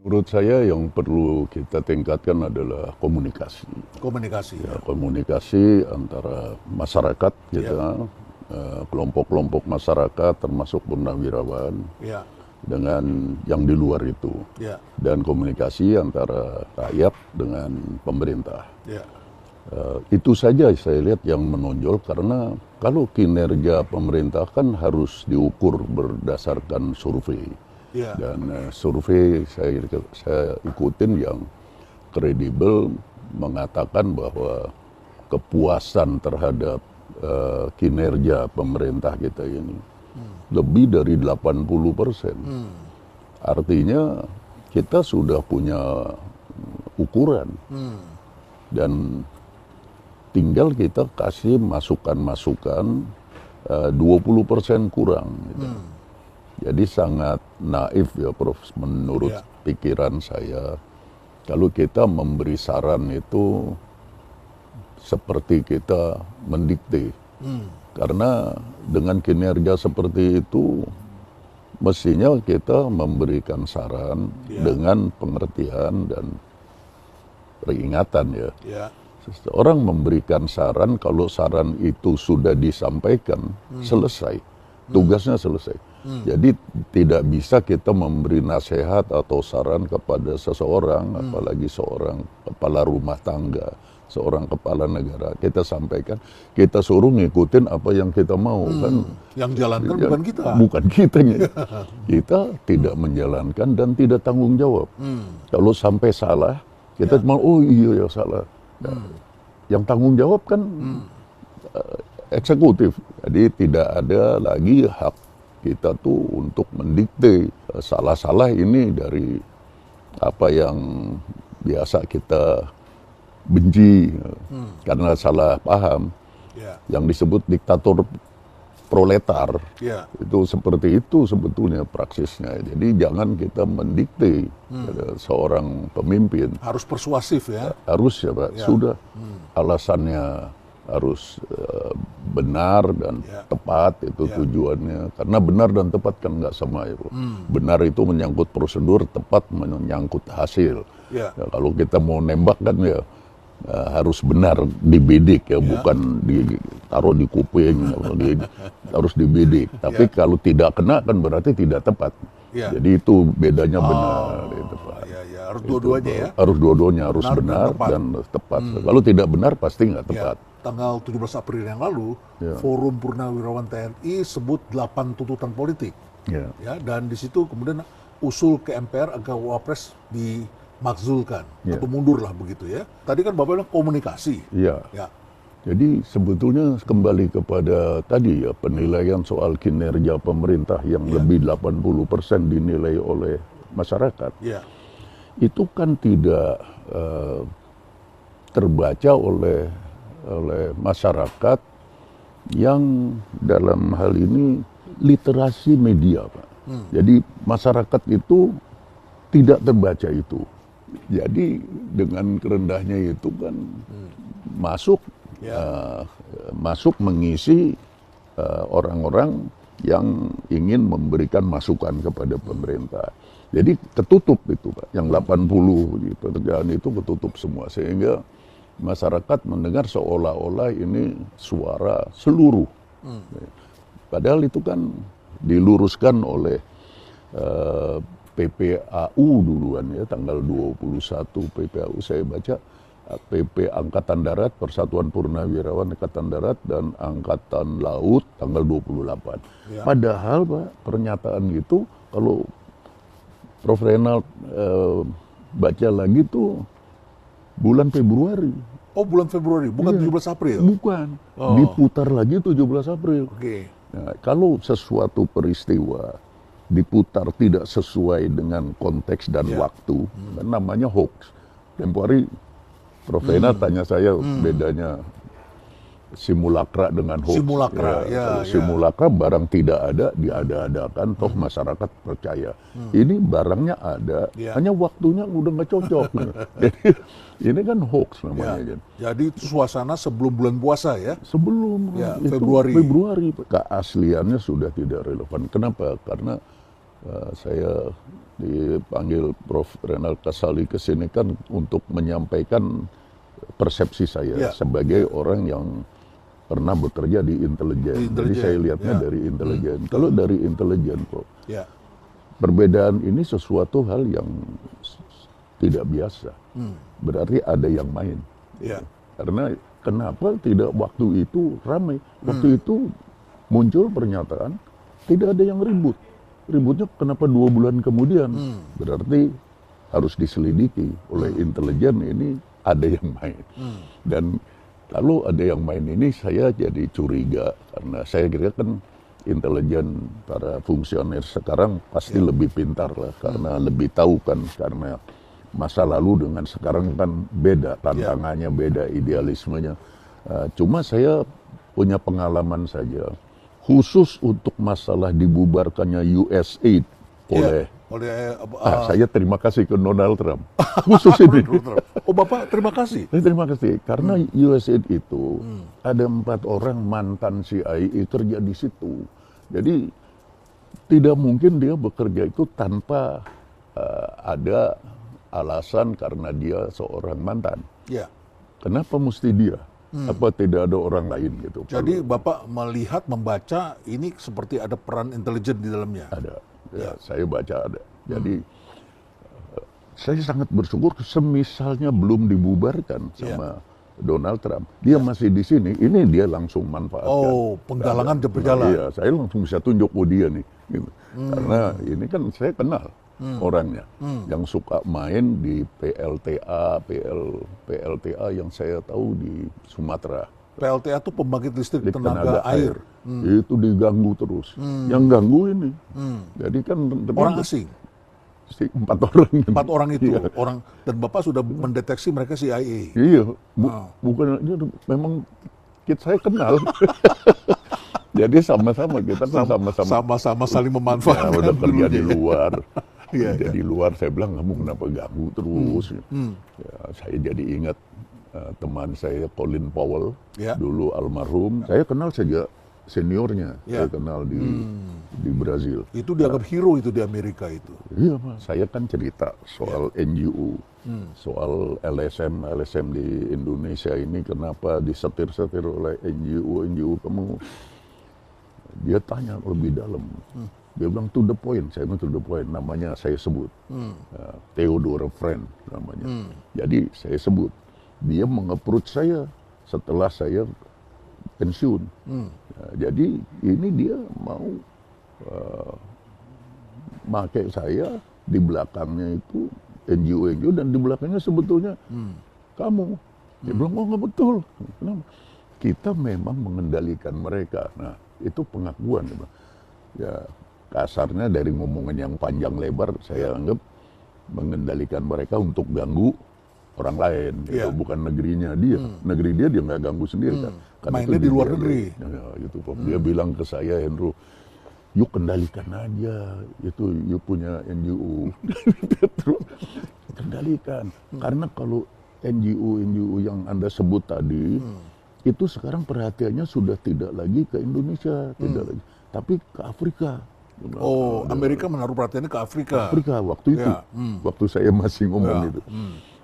Menurut saya yang perlu kita tingkatkan adalah komunikasi. Komunikasi. Ya, komunikasi antara masyarakat kita, kelompok-kelompok masyarakat termasuk purnawirawan Ya. dengan yang di luar itu. Ya. Dan komunikasi antara rakyat dengan pemerintah. Ya. Itu saja saya lihat yang menonjol, karena kalau kinerja pemerintah kan harus diukur berdasarkan survei. Ya. Dan survei saya ikutin yang kredibel mengatakan bahwa kepuasan terhadap kinerja pemerintah kita ini lebih dari 80%. Artinya kita sudah punya ukuran dan tinggal kita kasih masukan-masukan 20% kurang. Gitu. Jadi sangat naif ya Prof, menurut pikiran saya. Kalau kita memberi saran itu seperti kita mendikte. Karena dengan kinerja seperti itu, mestinya kita memberikan saran dengan pengertian dan peringatan ya. Seseorang memberikan saran, kalau saran itu sudah disampaikan, selesai. Tugasnya selesai. Jadi tidak bisa kita memberi nasihat atau saran kepada seseorang, apalagi seorang kepala rumah tangga, seorang kepala negara. Kita sampaikan, kita suruh ngikutin apa yang kita mau kan. Yang jalankan bukan kita. Bukan kitanya. Kita tidak menjalankan dan tidak tanggung jawab. Kalau sampai salah, kita cuma oh iya ya salah. Yang tanggung jawab kan eksekutif. Jadi tidak ada lagi hak kita tuh untuk mendikte. Salah-salah ini dari apa yang biasa kita benci karena salah paham. Yang disebut diktator proletar. Itu seperti itu sebetulnya praksisnya. Jadi jangan kita mendikte seorang pemimpin. Harus persuasif ya. Harus ya Pak. Sudah alasannya harus benar dan tepat, itu tujuannya. Karena benar dan tepat kan nggak sama itu. Benar itu menyangkut prosedur, tepat menyangkut hasil. Ya, kalau kita mau nembak kan ya harus benar dibidik ya, bukan ditaruh di kuping, harus dibidik. Tapi kalau tidak kena kan berarti tidak tepat. Jadi itu bedanya benar. Itu, Pak. Harus dua-duanya ya. Harus dua-duanya, harus benar dan tepat. Kalau tidak benar pasti nggak tepat. Tanggal 17 April yang lalu, Forum Purnawirawan TNI sebut 8 tuntutan politik. Ya, dan di situ kemudian usul ke MPR agar Wapres dimakzulkan atau mundur lah begitu ya. Tadi kan Bapak bilang komunikasi. Iya. Jadi sebetulnya kembali kepada tadi ya, penilaian soal kinerja pemerintah yang lebih 80% dinilai oleh masyarakat. Itu kan tidak terbaca oleh masyarakat yang dalam hal ini literasi media, Pak. Jadi masyarakat itu tidak terbaca itu. Jadi dengan kerendahnya itu kan masuk mengisi orang-orang yang ingin memberikan masukan kepada pemerintah. Jadi ketutup itu Pak, yang 80 di pekerjaan itu ketutup semua, sehingga masyarakat mendengar seolah-olah ini suara seluruh. Padahal itu kan diluruskan oleh PPAU duluan ya, tanggal 21 PPAU saya baca, PP Angkatan Darat, Persatuan Purnawirawan Angkatan Darat dan Angkatan Laut tanggal 28. Padahal Pak, pernyataan itu kalau Prof. Reynald baca lagi tuh bulan Februari. Oh, bulan Februari, bukan 17 April? Bukan, diputar lagi 17 April. Nah, kalau sesuatu peristiwa diputar tidak sesuai dengan konteks dan waktu, kan namanya hoax. Tempo hari Prof. Reynald tanya saya bedanya simulakra dengan hoax. Simulakra barang tidak ada diada-adakan, toh masyarakat percaya. Ini barangnya ada, hanya waktunya udah nggak cocok. Jadi ini kan hoax namanya. Jadi itu suasana sebelum bulan puasa ya? Sebelum Februari. Keasliannya sudah tidak relevan. Kenapa? Karena saya dipanggil Prof. Renal Kasali ke sini kan untuk menyampaikan persepsi saya sebagai orang yang pernah bekerja di intelijen. Jadi saya lihatnya dari intelijen. Kalau dari intelijen, Prof, perbedaan ini sesuatu hal yang tidak biasa. Berarti ada yang main. Karena kenapa tidak waktu itu ramai? Waktu itu muncul pernyataan tidak ada yang ribut. Ributnya kenapa 2 bulan kemudian? Berarti harus diselidiki oleh intelijen, ini ada yang main. Dan kalau ada yang main ini saya jadi curiga, karena saya kira kan intelijen para fungsioner sekarang pasti lebih pintar lah, karena lebih tahu kan, karena masa lalu dengan sekarang kan beda, tantangannya beda, idealismenya. Cuma saya punya pengalaman saja, khusus untuk masalah dibubarkannya USAID oleh saya terima kasih ke Donald Trump. Khusus ini. Oh, Bapak terima kasih. Terima kasih. Karena USAID itu ada 4 orang mantan CIA kerja di situ. Jadi tidak mungkin dia bekerja itu tanpa ada alasan karena dia seorang mantan. Kenapa mesti dia? Apa tidak ada orang lain gitu? Jadi Bapak melihat, membaca ini seperti ada peran intelijen di dalamnya? Ada. Saya baca ada. Jadi saya sangat bersyukur semisalnya belum dibubarkan sama Donald Trump. Dia masih di sini, ini dia langsung manfaatkan. Oh, penggalangan berjalan. Iya, saya langsung bisa tunjuk dia nih. Gitu. Karena ini kan saya kenal orangnya yang suka main di PLTA yang saya tahu di Sumatera. PLTA itu pembangkit listrik tenaga air. Itu diganggu terus. Yang ganggu ini. Jadi kan orang asing. 4 orang. 4 orang itu orang, dan Bapak sudah mendeteksi mereka CIA. Iya, bukan memang saya kenal. Jadi sama-sama kita kan sama-sama saling memanfaatkan. Udah kerja di luar. Di luar saya bilang, kamu kenapa ganggu terus? Saya jadi ingat teman saya Colin Powell, dulu almarhum. Saya kenal sejak seniornya, saya kenal di Brazil. Itu dianggap hero itu di Amerika itu. Iya, Mas. Saya kan cerita soal NGO, soal LSM di Indonesia ini kenapa disetir-setir oleh NGO kamu. Dia tanya lebih dalam. Dia bilang to the point, saya bilang to the point, namanya saya sebut. Theodore Friend namanya. Jadi saya sebut. Dia meng-approach saya setelah saya pensiun. Jadi ini dia mau pakai saya, di belakangnya itu NGO dan di belakangnya sebetulnya kamu. Dia bilang, oh nggak betul. Kenapa? Kita memang mengendalikan mereka. Nah, itu pengakuan. Ya, kasarnya dari ngomongan yang panjang lebar, saya anggap mengendalikan mereka untuk ganggu orang lain, itu bukan negerinya dia. Negeri dia nggak ganggu sendiri kan. Karena mainnya di luar negeri. Gitu, Dia bilang ke saya, Hendro, yuk kendalikan aja, itu yuk punya NGO. Kendalikan. Karena kalau NGO yang Anda sebut tadi, itu sekarang perhatiannya sudah tidak lagi ke Indonesia, tidak lagi, tapi ke Afrika. Oh, Amerika menaruh perhatiannya ke Afrika. Afrika waktu itu, waktu saya masih ngomong itu.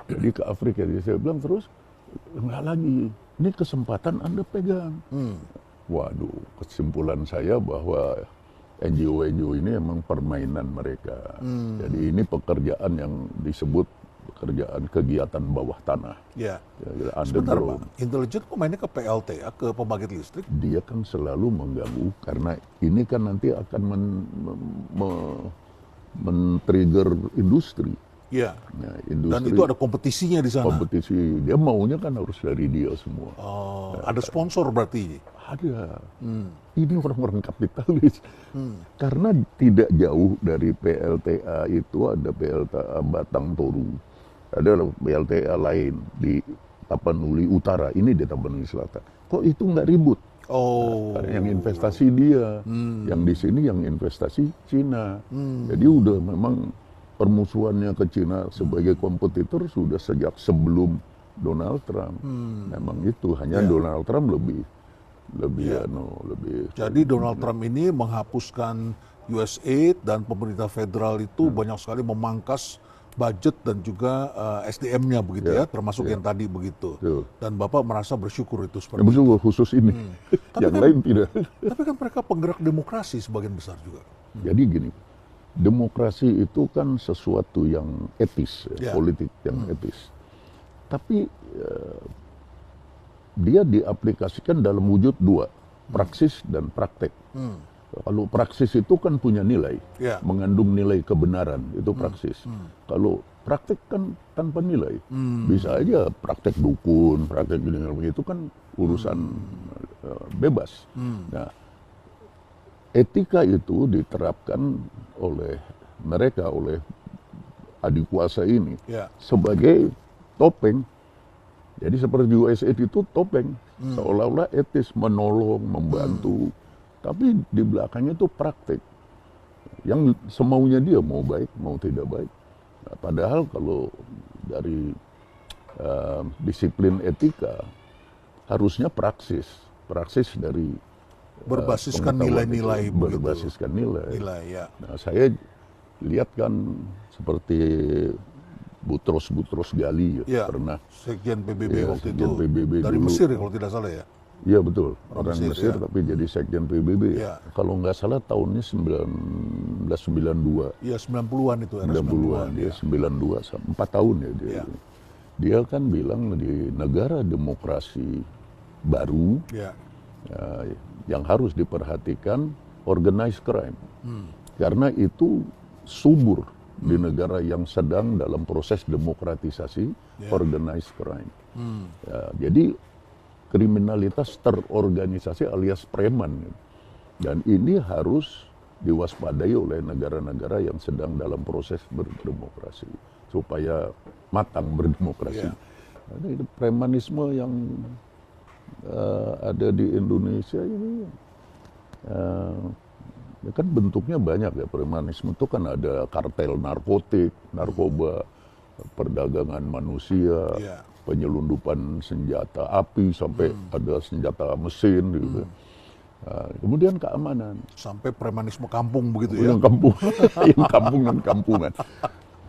Jadi ke Afrika, jadi saya bilang terus, enggak lagi, ini kesempatan Anda pegang. Waduh, kesimpulan saya bahwa NGO ini emang permainan mereka. Jadi ini pekerjaan yang disebut pekerjaan kegiatan bawah tanah. Sebentar Pak, intelijen kok mainnya ke PLTA, ke pembangkit listrik? Dia kan selalu mengganggu, karena ini kan nanti akan men-trigger industri. Nah, industri. Dan itu ada kompetisinya di sana. Kompetisi, dia maunya kan harus dari dia semua. Ada sponsor berarti? Ada. Ini orang-orang kapitalis. Karena tidak jauh dari PLTA itu ada PLTA Batang Toru. Ada PLTA lain di Tapanuli Utara, ini di Tapanuli Selatan. Kok itu nggak ribut? Yang investasi dia, yang di sini yang investasi Cina. Jadi udah memang permusuhannya ke Cina sebagai kompetitor sudah sejak sebelum Donald Trump. Memang itu, hanya Donald Trump lebih. Jadi Donald Trump ini menghapuskan USAID dan pemerintah federal itu banyak sekali memangkas budget dan juga SDM-nya begitu ya, termasuk yang tadi begitu. Dan Bapak merasa bersyukur itu seperti itu. Khusus ini, yang lain tidak. Tapi kan mereka penggerak demokrasi sebagian besar juga. Jadi gini, demokrasi itu kan sesuatu yang etis, politik yang etis. Tapi dia diaplikasikan dalam wujud dua, praksis dan praktek. Kalau praksis itu kan punya nilai, mengandung nilai kebenaran, itu praksis. Kalau praktek kan tanpa nilai, bisa aja praktek dukun, praktek gini, itu kan urusan bebas. Nah, etika itu diterapkan oleh mereka, oleh adik kuasa ini, sebagai topeng. Jadi seperti USAID itu topeng, seolah-olah etis, menolong, membantu. Tapi di belakangnya itu praktik. Yang semaunya dia, mau baik, mau tidak baik. Nah, padahal kalau dari disiplin etika, harusnya praksis. Praksis dari berbasiskan nilai-nilai. Berbasiskan nilai. Ya. Nah, saya lihat kan seperti Butros Ghali pernah. Sekjen PBB waktu Sekjen itu. PBB dari dulu. Mesir kalau tidak salah ya. Iya betul, orang Mesir tapi jadi sekjen PBB. Kalau nggak salah tahunnya 1992. Iya 90-an itu. 90-an, dia 92, 4 tahun ya dia. Dia kan bilang di negara demokrasi baru, yang harus diperhatikan organized crime. Karena itu subur di negara yang sedang dalam proses demokratisasi organized crime. Jadi kriminalitas terorganisasi alias preman. Dan ini harus diwaspadai oleh negara-negara yang sedang dalam proses berdemokrasi. Supaya matang berdemokrasi. Nah, ini premanisme yang ada di Indonesia ini, kan bentuknya banyak ya. Premanisme itu kan ada kartel narkotik, narkoba, perdagangan manusia, penyelundupan senjata api sampai ada senjata mesin gitu. Nah, kemudian keamanan. Sampai premanisme kampung begitu ya. Yang kampung, yang kampung dan kampungan.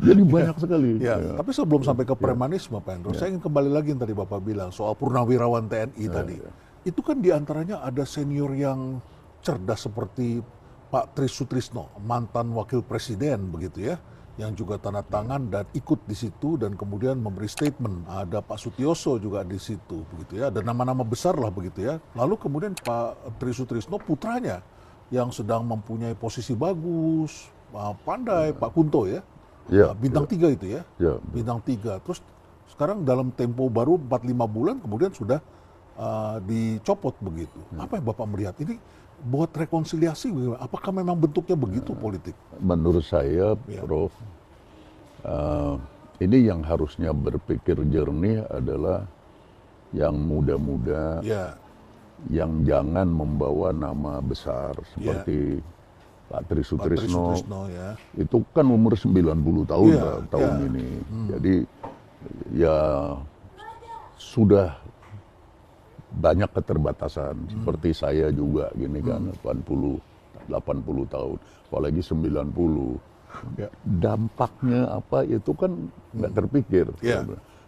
Jadi banyak sekali. Tapi sebelum sampai ke premanisme, Pak Hendro, saya ingin kembali lagi yang tadi Bapak bilang soal purnawirawan TNI tadi. Itu kan diantaranya ada senior yang cerdas seperti Pak Tri Sutrisno, mantan wakil presiden begitu ya, yang juga tanda tangan dan ikut di situ dan kemudian memberi statement. Ada Pak Sutioso juga di situ begitu ya, ada nama-nama besar lah begitu ya. Lalu kemudian Pak Tri Sutrisno putranya yang sedang mempunyai posisi bagus, pandai, Pak Kunto ya, bintang 3 itu ya, bintang 3. Terus sekarang dalam tempo baru 4-5 bulan kemudian sudah dicopot begitu. Apa yang Bapak melihat ini? Buat rekonsiliasi, apakah memang bentuknya begitu politik? Menurut saya, Prof, ini yang harusnya berpikir jernih adalah yang muda-muda, yang jangan membawa nama besar seperti Pak Tri Sutrisno. Itu kan umur 90 tahun tahun ini. Jadi ya sudah banyak keterbatasan, seperti saya juga gini kan, 80 tahun, apalagi 90. Dampaknya apa itu kan nggak terpikir.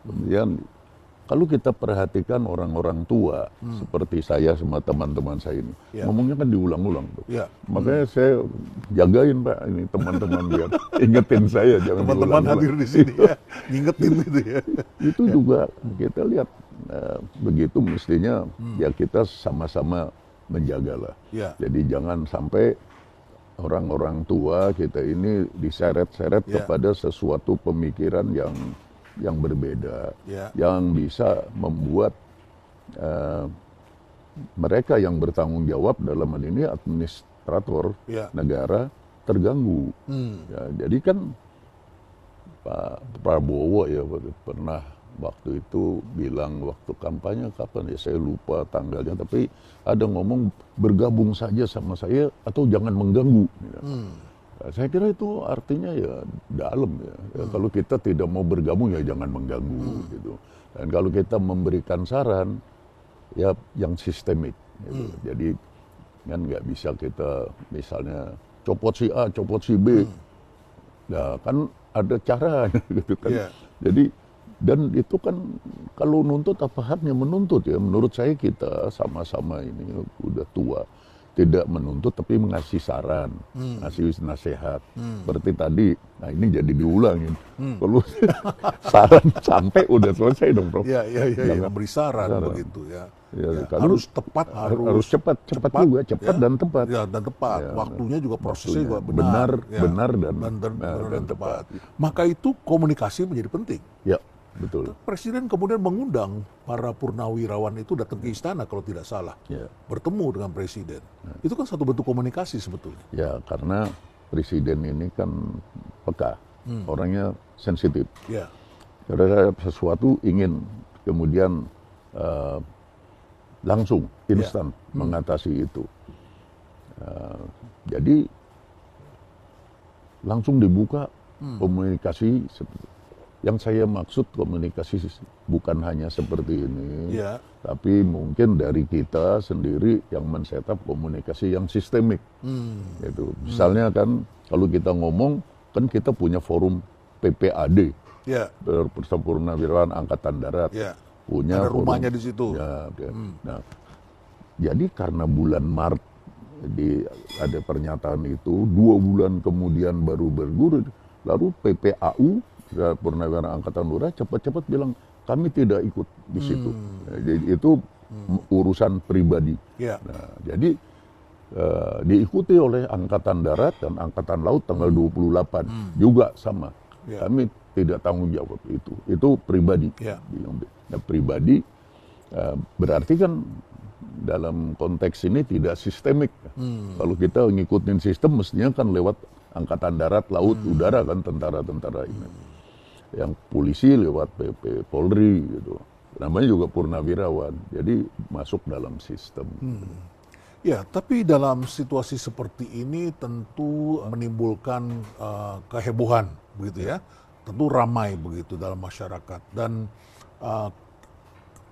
Kemudian kalau kita perhatikan orang-orang tua seperti saya sama teman-teman saya ini, ngomongnya kan diulang-ulang tuh. Makanya saya jagain Pak ini teman-teman biar ingetin saya jangan teman-teman hadir di sini ya, ngingetin itu ya. Itu juga kita lihat begitu mestinya ya kita sama-sama menjagalah. Jadi jangan sampai orang-orang tua kita ini diseret-seret kepada sesuatu pemikiran yang berbeda, yang bisa membuat mereka yang bertanggung jawab dalam hal ini administrator negara terganggu. Jadi kan Pak Prabowo ya pernah waktu itu bilang waktu kampanye kapan ya saya lupa tanggalnya, tapi ada ngomong bergabung saja sama saya atau jangan mengganggu. Saya kira itu artinya ya dalam ya. Kalau kita tidak mau bergabung ya jangan mengganggu gitu. Dan kalau kita memberikan saran ya yang sistemik gitu. Jadi kan nggak bisa kita misalnya copot si A, copot si B. Ya kan ada cara gitu kan. Jadi dan itu kan kalau nuntut apa haknya menuntut ya. Menurut saya kita sama-sama ini udah tua. Tidak menuntut tapi mengasih saran, ngasih nasihat. Seperti tadi, nah ini jadi diulangin. Kalau saran sampai udah selesai dong, Prof. Iya, memberi saran begitu ya. Harus tepat, harus cepat juga, cepat dan tepat. Ya, dan tepat. Waktunya juga prosesnya juga benar dan tepat. Maka itu komunikasi menjadi penting. Ya, betul. Presiden kemudian mengundang para purnawirawan itu datang ke istana kalau tidak salah, bertemu dengan presiden. Itu kan satu bentuk komunikasi sebetulnya. Ya, karena presiden ini kan peka, orangnya sensitif. Karena sesuatu ingin kemudian langsung, instan mengatasi itu. Jadi langsung dibuka komunikasi. Yang saya maksud komunikasi bukan hanya seperti ini, tapi mungkin dari kita sendiri yang men-setup komunikasi yang sistemik. Gitu. Misalnya kan kalau kita ngomong, kan kita punya forum PPAD, Purnawirawan Angkatan Darat, punya ada forum, rumahnya di situ. Nah, jadi karena bulan Maret ada pernyataan itu, 2 bulan kemudian baru bergulir, lalu PPAU Purnawirawan Angkatan Udara cepat-cepat bilang kami tidak ikut di situ. Jadi itu urusan pribadi. Nah, jadi diikuti oleh Angkatan Darat dan Angkatan Laut tanggal 28 juga sama. Kami tidak tanggung jawab itu. Itu pribadi. Nah, pribadi berarti kan dalam konteks ini tidak sistemik. Kalau kita ngikutin sistem mestinya kan lewat Angkatan Darat, Laut, Udara kan tentara-tentara ini. Yang polisi lewat PP Polri gitu. Namanya juga purnawirawan. Jadi masuk dalam sistem. Ya, tapi dalam situasi seperti ini tentu menimbulkan kehebohan begitu ya. Tentu ramai begitu dalam masyarakat dan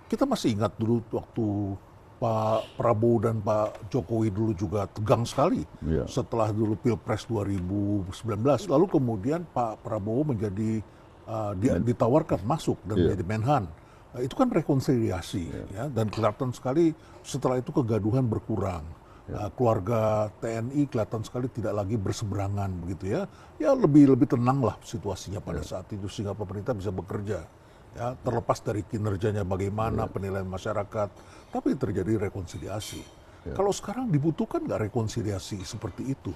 kita masih ingat dulu waktu Pak Prabowo dan Pak Jokowi dulu juga tegang sekali setelah dulu Pilpres 2019. Lalu kemudian Pak Prabowo menjadi ditawarkan masuk dan menjadi Menhan. Itu kan rekonsiliasi ya, dan kelihatan sekali setelah itu kegaduhan berkurang. Keluarga TNI kelihatan sekali tidak lagi berseberangan begitu ya. Ya lebih tenang lah situasinya pada saat itu sehingga pemerintah bisa bekerja. Ya, terlepas dari kinerjanya bagaimana penilaian masyarakat, tapi terjadi rekonsiliasi. Kalau sekarang dibutuhkan nggak rekonsiliasi seperti itu,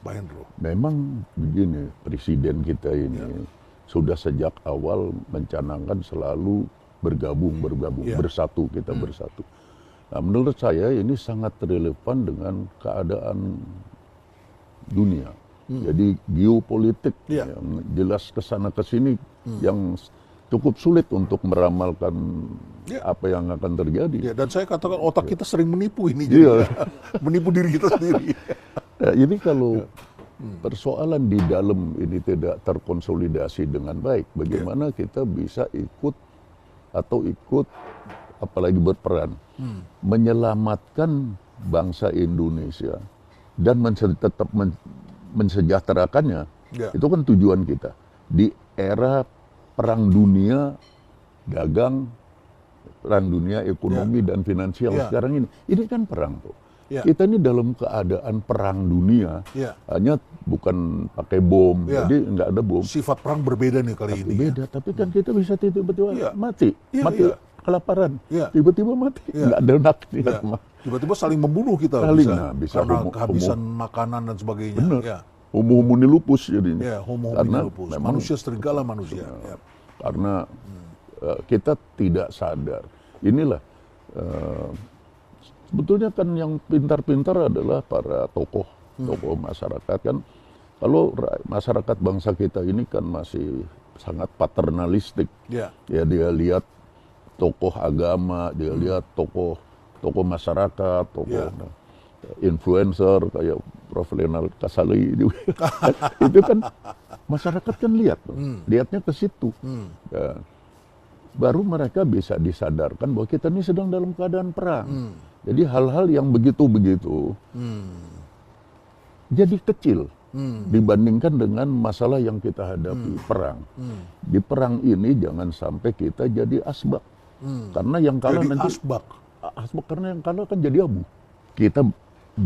Pak Hendro? Memang begini, presiden kita ini sudah sejak awal mencanangkan selalu bergabung, bersatu, kita bersatu. Nah, menurut saya ini sangat relevan dengan keadaan dunia. Jadi geopolitik yang jelas kesana kesini yang cukup sulit untuk meramalkan apa yang akan terjadi. Dan saya katakan otak kita sering menipu ini, jadi menipu diri kita sendiri. Nah, ini kalau persoalan di dalam ini tidak terkonsolidasi dengan baik, bagaimana kita bisa ikut apalagi berperan menyelamatkan bangsa Indonesia dan tetap mensejahterakannya. Itu kan tujuan kita di era perang dunia dagang, perang dunia ekonomi dan finansial sekarang ini. Ini kan perang tuh. Kita ini dalam keadaan perang dunia, hanya bukan pakai bom, jadi nggak ada bom. Sifat perang berbeda nih kali ini. Beda, tapi kan kita bisa tiba-tiba mati kelaparan, tiba-tiba mati, nggak ada nakti. Tiba-tiba saling membunuh kita, bisa karena kehabisan makanan dan sebagainya. Benar. Homo homini lupus jadinya. Homo homini lupus. Manusia serigala manusia. Karena kita tidak sadar. Inilah sebetulnya kan yang pintar-pintar adalah para tokoh masyarakat kan. Kalau masyarakat bangsa kita ini kan masih sangat paternalistik. Ya dia lihat tokoh agama, dia lihat tokoh masyarakat, influencer kayak Prof. Leonard Kasali itu kan masyarakat kan lihatnya ke situ. Ya. Baru mereka bisa disadarkan bahwa kita ini sedang dalam keadaan perang. Jadi hal-hal yang begitu-begitu jadi kecil dibandingkan dengan masalah yang kita hadapi, perang. Di perang ini jangan sampai kita jadi asbak. Karena yang kalah Jadi nanti asbak. karena yang kalah kan jadi abu. Kita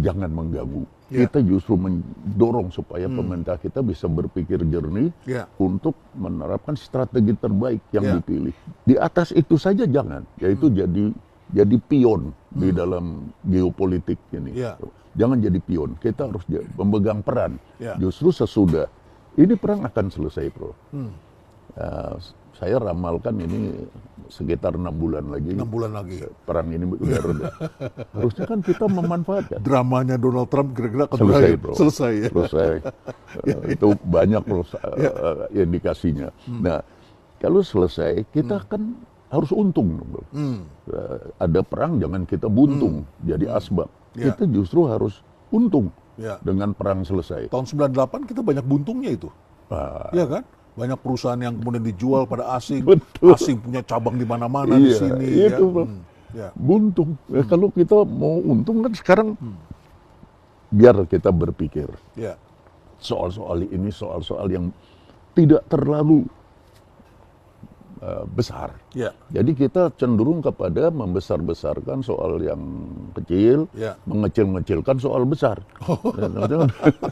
jangan mengganggu. Kita justru mendorong supaya pemerintah kita bisa berpikir jernih untuk menerapkan strategi terbaik yang dipilih. Di atas itu saja jangan, yaitu jadi pion di dalam geopolitik ini. Jangan jadi pion, kita harus memegang peran. Justru sesudah ini perang akan selesai, Bro. Saya ramalkan ini sekitar 6 bulan lagi. 6 bulan lagi. Perang ini udah reda. Harusnya kan kita memanfaatkan. Dramanya Donald Trump kira-kira akan Selesai, berakhir. Bro. Selesai ya. Selesai. Itu banyak loh indikasinya. Nah, kalau selesai kita kan harus untung. Bro. Ada perang jangan kita buntung jadi asbak. Kita justru harus untung dengan perang selesai. Tahun 98 kita banyak buntungnya itu. Iya kan? Banyak perusahaan yang kemudian dijual pada asing. Betul. Asing punya cabang di mana-mana di sini. Itu, buntung. Kalau kita mau untung kan sekarang biar kita berpikir soal-soal ini, soal-soal yang tidak terlalu besar. Jadi kita cenderung kepada membesar-besarkan soal yang kecil, mengecil-ngecilkan soal besar.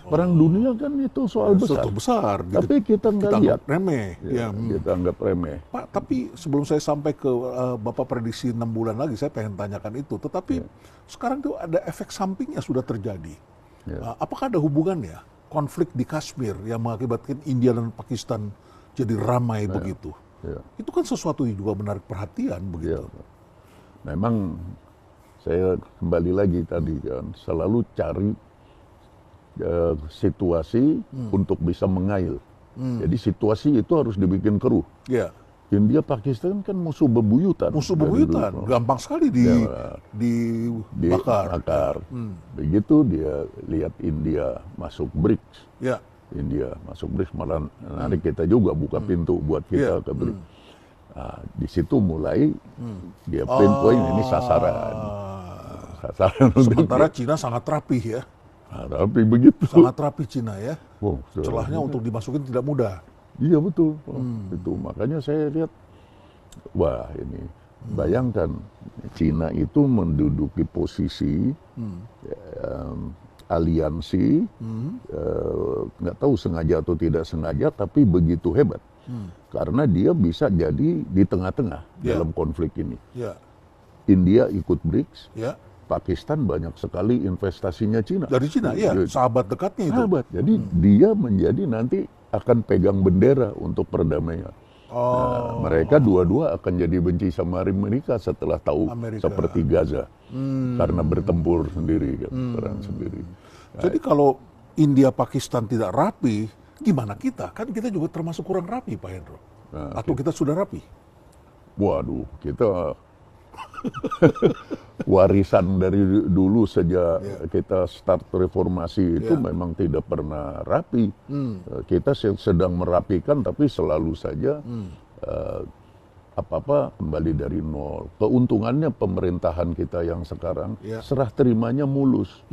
Perang dunia kan itu soal besar. Tapi kita nggak lihat. Remeh. Kita anggap remeh. Pak, tapi sebelum saya sampai ke Bapak prediksi 6 bulan lagi, saya pengen tanyakan itu. Tetapi sekarang itu ada efek sampingnya sudah terjadi. Apakah ada hubungannya konflik di Kashmir yang mengakibatkan India dan Pakistan jadi ramai begitu? Itu kan sesuatu yang juga menarik perhatian begitu. Memang saya kembali lagi tadi kan selalu cari situasi untuk bisa mengail. Jadi situasi itu harus dibikin keruh. India Pakistan kan musuh bebuyutan. Gampang sekali dibakar. Begitu dia lihat India masuk BRICS. India masuk BRICS malah menarik kita juga buka pintu buat kita ke BRICS. Nah, di situ mulai dia pinpoint ini sasaran. Sementara Cina sangat rapih ya. Rapi begitu. Sangat rapi Cina ya. Celahnya untuk dimasukin tidak mudah. Iya betul. Itu makanya saya lihat, wah ini bayangkan Cina itu menduduki posisi aliansi, nggak tahu sengaja atau tidak sengaja, tapi begitu hebat. Karena dia bisa jadi di tengah-tengah dalam konflik ini. India ikut BRICS, Pakistan banyak sekali investasinya Cina. Dari Cina, sahabat dekatnya itu. Sahabat, jadi dia menjadi nanti akan pegang bendera untuk perdamaian. Nah, mereka dua-dua akan jadi benci sama Amerika setelah tahu seperti Gaza. Karena bertempur sendiri, perang sendiri. Jadi kalau India Pakistan tidak rapi, gimana kita? Kan kita juga termasuk kurang rapi, Pak Hendro. Atau kita sudah rapi? Waduh, kita warisan dari dulu sejak kita start reformasi itu memang tidak pernah rapi. Kita sedang merapikan tapi selalu saja apa-apa kembali dari nol. Keuntungannya pemerintahan kita yang sekarang serah terimanya mulus.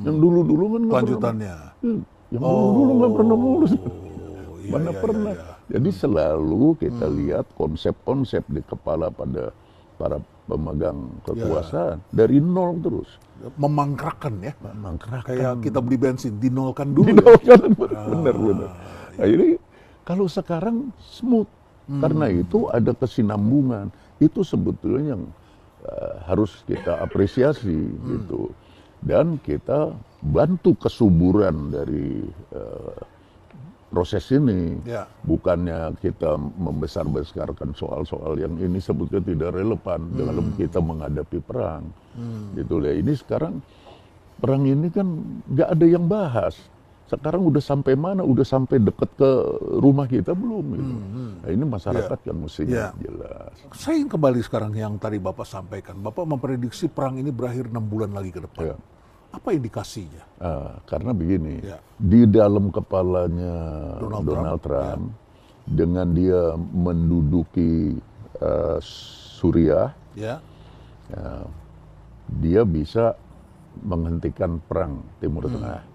Yang dulu-dulu kan nggak lanjutannya. Yang dulu-dulu nggak pernah mulus. Mana pernah. Jadi selalu kita lihat konsep-konsep di kepala pada para pemegang kekuasaan dari nol terus. Memangkrakan ya. Memangkrakan. Kayak kita beli bensin, dinolkan dulu. Dinolkan, benar. Nah, ini kalau sekarang smooth. Karena itu ada kesinambungan. Itu sebetulnya yang harus kita apresiasi gitu. Dan kita bantu kesuburan dari proses ini. Bukannya kita membesar-besarkan soal-soal yang ini sebetulnya tidak relevan dalam kita menghadapi perang. Gitu lah. Ini sekarang perang ini kan nggak ada yang bahas. Sekarang udah sampai mana? Udah sampai deket ke rumah kita belum? Gitu. Nah, ini masyarakat kan mestinya jelas. Saya ingin kembali sekarang yang tadi Bapak sampaikan. Bapak memprediksi perang ini berakhir 6 bulan lagi ke depan. Apa indikasinya? Karena begini, di dalam kepalanya Donald Trump dengan dia menduduki Suriah, dia bisa menghentikan perang Timur Tengah.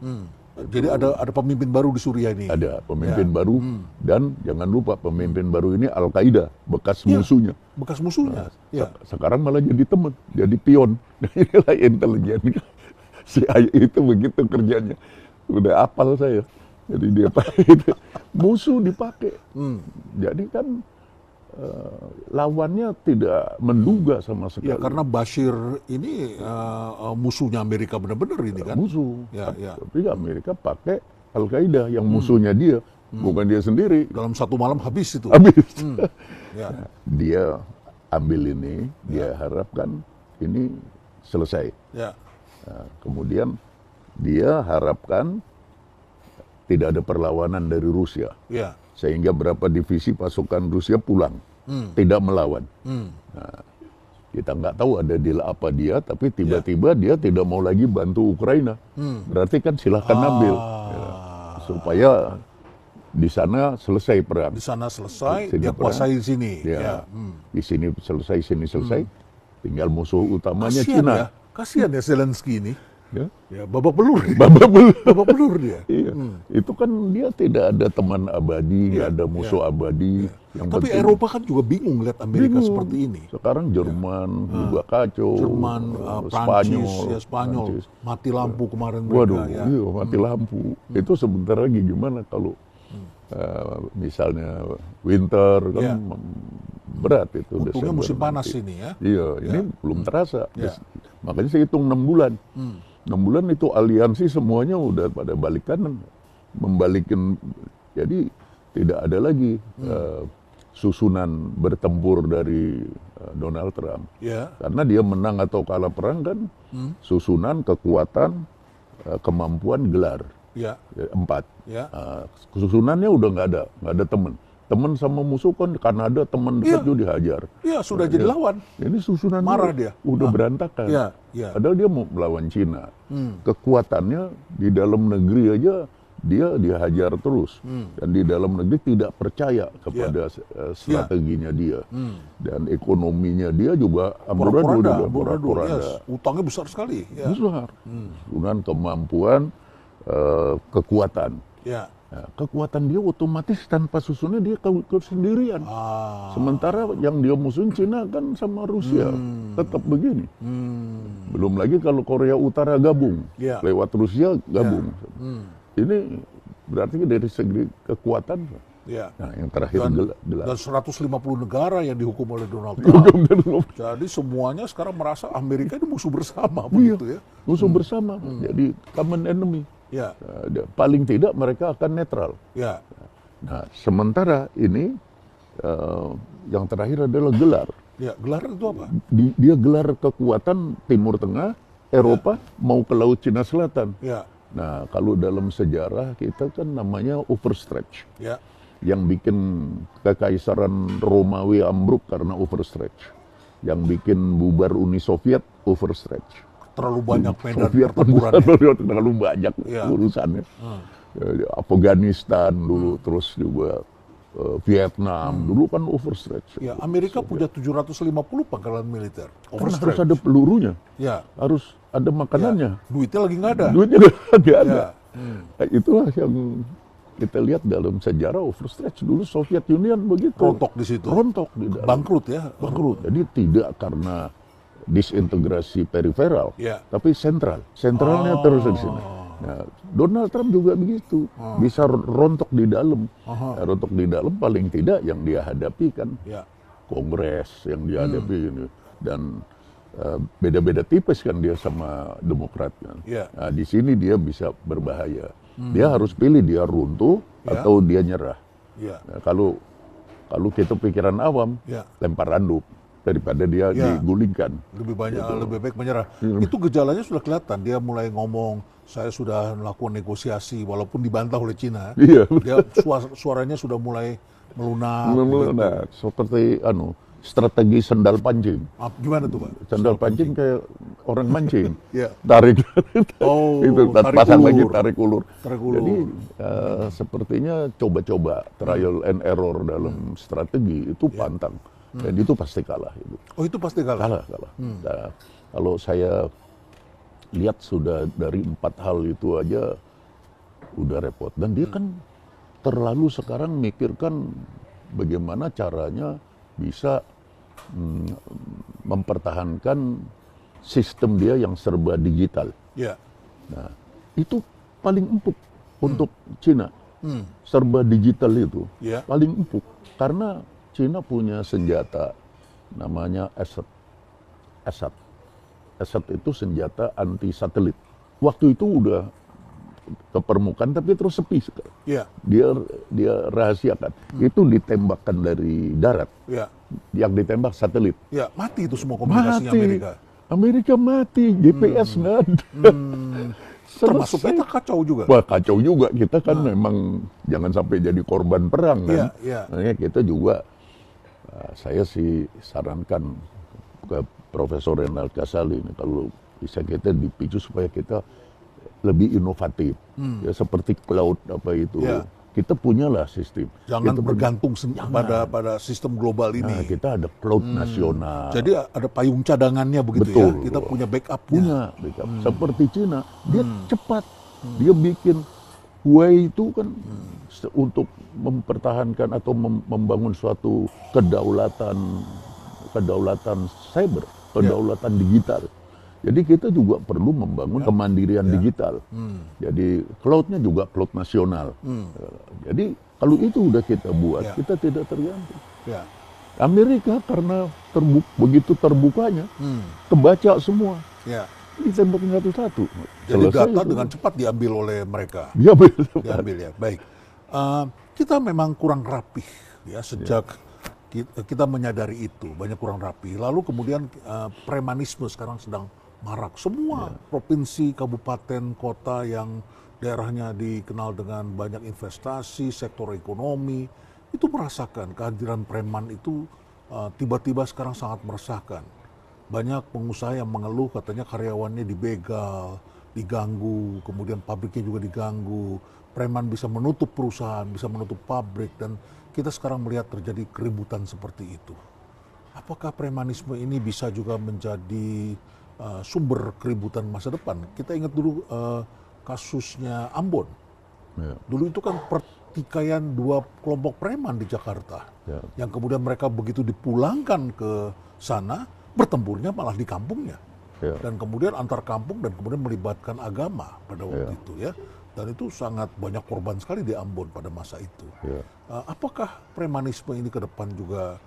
Jadi ada pemimpin baru di Suriah ini. Ada pemimpin baru dan jangan lupa pemimpin baru ini Al-Qaeda, bekas musuhnya. Bekas musuhnya. Sekarang malah jadi teman, jadi pion. Inilah intelijen. CIA itu begitu kerjanya. Udah apal saya. Jadi dia pakai musuh dipakai. Jadi kan lawannya tidak menduga sama sekali. Ya karena Bashir ini musuhnya Amerika benar-benar ini kan. Musuh. Ya. Tapi Amerika pakai Al-Qaeda yang musuhnya dia, bukan dia sendiri. Dalam satu malam habis itu. Habis. Ya. Dia ambil ini, dia harapkan ini selesai. Ya. Nah, kemudian dia harapkan tidak ada perlawanan dari Rusia. Ya. Sehingga berapa divisi pasukan Rusia pulang, tidak melawan. Nah, kita nggak tahu ada deal apa dia, tapi tiba-tiba dia tidak mau lagi bantu Ukraina. Berarti kan silahkan ambil, ya, supaya di sana selesai perang. Di sana selesai, Sini dia kuasai di sini. Ya. Di sini selesai, sini selesai. Tinggal musuh utamanya Kasian Cina. ya, kasihan ya Zelensky ini. Ya. Babak belur. Babak belur dia. Iya. Itu kan dia tidak ada teman abadi, nggak ada musuh abadi. Yang Tapi penting, Eropa kan juga bingung lihat Amerika seperti ini. sekarang Jerman juga kacau. Jerman, Prancis, Spanyol, mati lampu kemarin mereka. Waduh, iya, mati lampu. Itu sebentar lagi gimana kalau misalnya winter kan berat itu. Untungnya musim panas nanti. ini ya. Iya, ini belum terasa. Makanya saya hitung 6 bulan. 6 bulan itu aliansi semuanya udah pada balik kanan. Membalikin, jadi tidak ada lagi susunan bertempur dari Donald Trump. Karena dia menang atau kalah perang kan susunan, kekuatan, kemampuan, gelar. 4. Susunannya udah nggak ada teman. Teman sama musuh kan Kanada teman dekat juga dihajar. Iya, sudah jadi lawan. Ini susunan marah dia. Udah berantakan. Padahal dia mau melawan Cina. Kekuatannya di dalam negeri aja dia dihajar terus. Dan di dalam negeri tidak percaya kepada strateginya dia. Dan ekonominya dia juga amburadul. Utangnya besar sekali. Besar. Dengan kemampuan, kekuatan. Nah, kekuatan dia otomatis tanpa susunnya dia sendirian. Sementara yang dia musuhin Cina kan sama Rusia. Tetap begini. Belum lagi kalau Korea Utara gabung. Lewat Rusia gabung. Ini berarti dari segi kekuatan. Nah, yang terakhir dan 150 negara yang dihukum oleh Donald Trump. Jadi semuanya sekarang merasa Amerika ini musuh bersama. Begitu ya. Musuh bersama. Jadi common enemy. Paling tidak mereka akan netral. Nah, sementara ini yang terakhir adalah gelar. Gelar itu apa? Dia gelar kekuatan Timur Tengah, Eropa mau ke Laut Cina Selatan. Nah, kalau dalam sejarah kita kan namanya overstretch. Yang bikin kekaisaran Romawi ambruk karena overstretch. Yang bikin bubar Uni Soviet overstretch. Terlalu banyak medan pertempuran. Terlalu banyak urusannya. Afghanistan dulu, terus juga Vietnam dulu kan overstretch. Amerika punya 750 pangkalan militer. Kan harus ada pelurunya. Harus ada makanannya. Duitnya lagi nggak ada. Duitnya nggak ada. Nah, itulah yang kita lihat dalam sejarah overstretch. Dulu Soviet Union begitu. Rontok di situ. Rontok di dalam. Bangkrut ya. Bangkrut. Jadi tidak karena disintegrasi periferal, tapi sentral. Sentralnya terus di sini. Nah, Donald Trump juga begitu, bisa rontok di dalam. Nah, rontok di dalam paling tidak yang dia hadapi kan Kongres yang dia hadapi ini. Dan beda-beda tipis kan dia sama Demokrat kan. Nah, di sini dia bisa berbahaya. Dia harus pilih dia runtuh atau dia nyerah. Nah, kalau kita pikiran awam, lempar anduk daripada dia digulingkan. Lebih baik menyerah. Itu gejalanya sudah kelihatan. Dia mulai ngomong, saya sudah melakukan negosiasi walaupun dibantah oleh Cina. Dia suaranya sudah mulai melunak. Seperti strategi sendal pancing. Gimana tuh, Pak? Sendal pancing kayak orang mancing. Tarik. Itu pasang lagi, tarik ulur. Jadi sepertinya coba-coba trial and error dalam strategi itu pantang. Dan itu pasti kalah. Itu pasti kalah? Kalah. Nah, kalau saya lihat sudah dari 4 hal itu aja udah repot. Dan dia kan terlalu sekarang mikirkan bagaimana caranya bisa mempertahankan sistem dia yang serba digital. Ya. Nah, itu paling empuk untuk Cina. Serba digital itu paling empuk. Karena Cina punya senjata namanya ASAT. ASAT itu senjata anti satelit. Waktu itu udah ke permukaan tapi terus sepi sekarang. Ya. Dia rahasiakan. Itu ditembakkan dari darat. Ya. Yang ditembak satelit. Ya, mati itu semua komunikasinya Mati. Amerika. Amerika mati, GPS nggak ada. Termasuk kita kacau juga. Wah, kacau juga. Kita kan memang jangan sampai jadi korban perang kan. Makanya kita juga, saya sih sarankan ke Profesor Renald Kasali ini, kalau bisa kita dipicu supaya kita lebih inovatif. Ya, seperti cloud apa itu. Kita punyalah sistem. Jangan kita bergantung pada sistem global ini. Nah, kita ada cloud nasional. Jadi ada payung cadangannya begitu. Betul, ya. Kita punya backup-nya. Punya backup. Seperti Cina, dia cepat. Dia bikin Huawei itu kan untuk mempertahankan atau membangun suatu kedaulatan cyber, kedaulatan digital. Jadi kita juga perlu membangun kemandirian digital. Jadi cloud-nya juga cloud nasional. Jadi kalau itu udah kita buat, kita tidak tergantung. Amerika karena begitu terbukanya, kebaca semua. Ditembak satu-satu. Jadi data dengan cepat diambil oleh mereka. Diambil ya, baik. Kita memang kurang rapih ya sejak kita menyadari itu, banyak kurang rapi. Lalu kemudian premanisme sekarang sedang marak. Semua provinsi, kabupaten, kota yang daerahnya dikenal dengan banyak investasi, sektor ekonomi, itu merasakan kehadiran preman itu tiba-tiba sekarang sangat meresahkan. Banyak pengusaha yang mengeluh katanya karyawannya dibegal, diganggu, kemudian pabriknya juga diganggu. Preman bisa menutup perusahaan, bisa menutup pabrik, dan kita sekarang melihat terjadi keributan seperti itu. Apakah premanisme ini bisa juga menjadi sumber keributan masa depan? Kita ingat dulu kasusnya Ambon. Dulu itu kan pertikaian dua kelompok preman di Jakarta. Yang kemudian mereka begitu dipulangkan ke sana, bertempurnya malah di kampungnya. Dan kemudian antar kampung dan kemudian melibatkan agama pada waktu itu ya. Dan itu sangat banyak korban sekali di Ambon pada masa itu. Apakah premanisme ini ke depan juga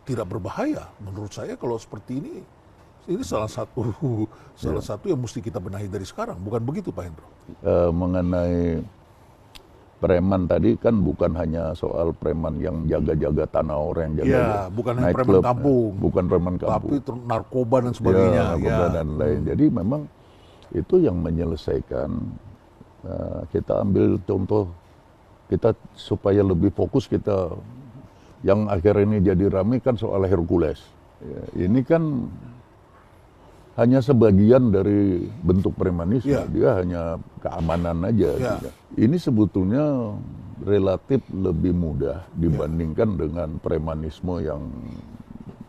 tidak berbahaya? Menurut saya kalau seperti ini salah satu yang mesti kita benahi dari sekarang. Bukan begitu Pak Hendro? Mengenai preman tadi kan bukan hanya soal preman yang jaga-jaga tanah orang, bukan hanya preman kampung. Bukan preman kampung. Tapi narkoba dan sebagainya. Narkoba dan lain. Jadi memang itu yang menyelesaikan. Kita ambil contoh kita supaya lebih fokus, kita yang akhir ini jadi ramai kan soal Hercules. Ini kan hanya sebagian dari bentuk premanisme. Dia hanya keamanan aja. Ini sebetulnya relatif lebih mudah dibandingkan dengan premanisme yang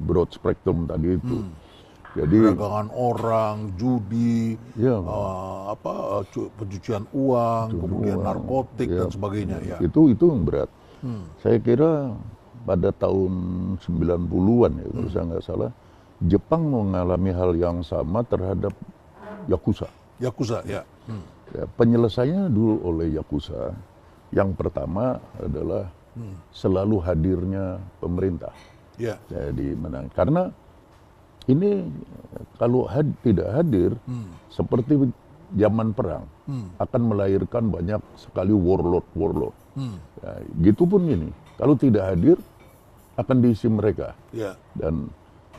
broad spectrum tadi itu. Jadi perdagangan orang, judi, pencucian uang, kemudian narkotik dan sebagainya. Itu yang berat. Saya kira pada tahun 90-an ya, kalau saya nggak salah, Jepang mengalami hal yang sama terhadap Yakuza. Penyelesaiannya dulu oleh Yakuza. Yang pertama adalah selalu hadirnya pemerintah. Jadi menang. Karena ini kalau tidak hadir, seperti zaman perang, akan melahirkan banyak sekali warlord. Gitu pun ini. Kalau tidak hadir, akan diisi mereka. Dan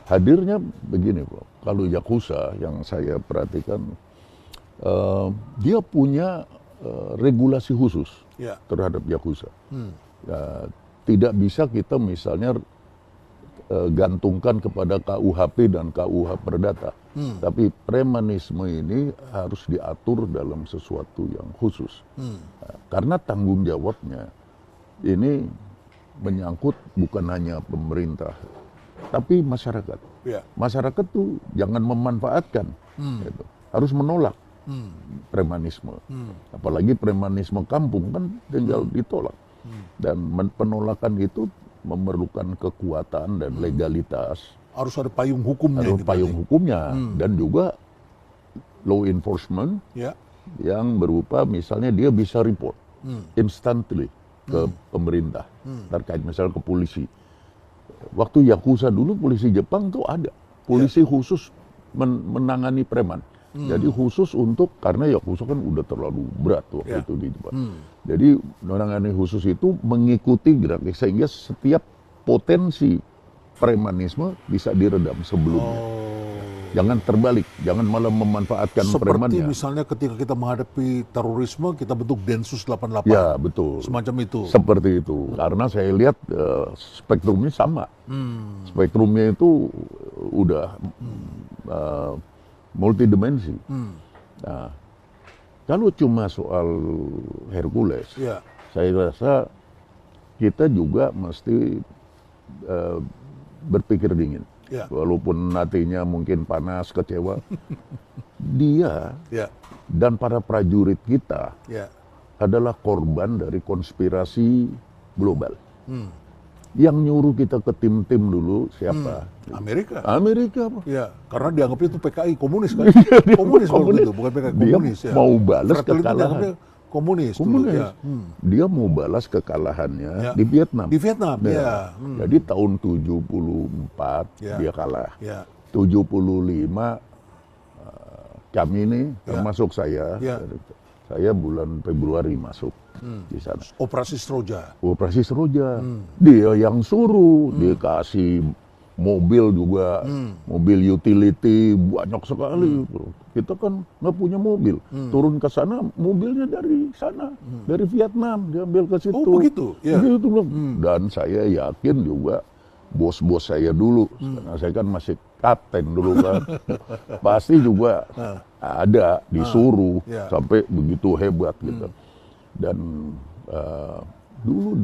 hadirnya begini, Bro. Kalau Yakuza yang saya perhatikan, dia punya regulasi khusus terhadap Yakuza. Tidak bisa kita misalnya gantungkan kepada KUHP dan KUH Perdata. Tapi premanisme ini harus diatur dalam sesuatu yang khusus. Karena tanggung jawabnya ini menyangkut bukan hanya pemerintah, tapi masyarakat. Masyarakat tuh jangan memanfaatkan, gitu. Harus menolak. premanisme. Apalagi premanisme kampung kan tinggal ditolak. Dan penolakan itu memerlukan kekuatan dan legalitas. Harus ada payung hukumnya. Ada payung hukumnya dan juga law enforcement yang berupa misalnya dia bisa report instantly ke pemerintah terkait misalnya ke polisi. Waktu Yakuza dulu polisi Jepang tuh ada polisi khusus menangani preman. Jadi khusus untuk karena Yakuza kan udah terlalu berat waktu itu di Jepang. Jadi menangani khusus itu mengikuti gerak sehingga setiap potensi premanisme bisa diredam sebelumnya. Jangan terbalik, jangan malah memanfaatkan premannya. Seperti misalnya ketika kita menghadapi terorisme, kita bentuk Densus 88. Ya, betul. Semacam itu. Seperti itu. Karena saya lihat spektrumnya sama. Spektrumnya itu udah multidimensi. Nah, kalau cuma soal Hercules, saya rasa kita juga mesti berpikir dingin. Walaupun hatinya mungkin panas, kecewa, dia dan para prajurit kita adalah korban dari konspirasi global. Yang nyuruh kita ke tim-tim dulu siapa? Amerika. Amerika. Ya, karena dianggapnya itu PKI komunis kan? Komunis itu, bukan PKI komunis. Dia mau balas kekalahan. Komunis. Komunis. Dulu, Dia mau balas kekalahannya di Vietnam. Di Vietnam, Jadi tahun 74 dia kalah. 75 kami ini termasuk saya. Saya bulan Februari masuk di sana. Operasi Seroja. Operasi Seroja. Dia yang suruh, dia kasih mobil juga, mobil utility banyak sekali. Kita kan nggak punya mobil. Turun ke sana, mobilnya dari sana, dari Vietnam, diambil ke situ. Oh begitu? Begitu. Dan saya yakin juga bos-bos saya dulu, karena saya kan masih kapten dulu kan, pasti juga ada disuruh sampai begitu hebat gitu. Dan dulu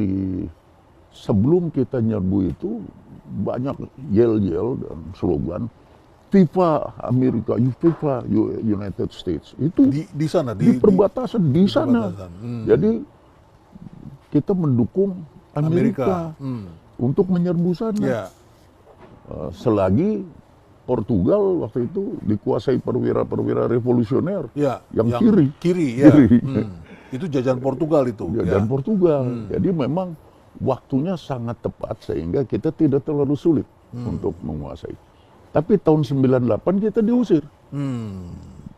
sebelum kita nyerbu itu banyak yel-yel dan slogan FIFA Amerika, FIFA United States itu di sana di perbatasan di sana. Jadi kita mendukung Amerika. Untuk menyerbu sana. Selagi Portugal waktu itu dikuasai perwira-perwira revolusioner yang kiri. Itu jajahan Portugal itu. Jajahan Portugal. Jadi memang waktunya sangat tepat sehingga kita tidak terlalu sulit untuk menguasai. Tapi tahun 98 kita diusir.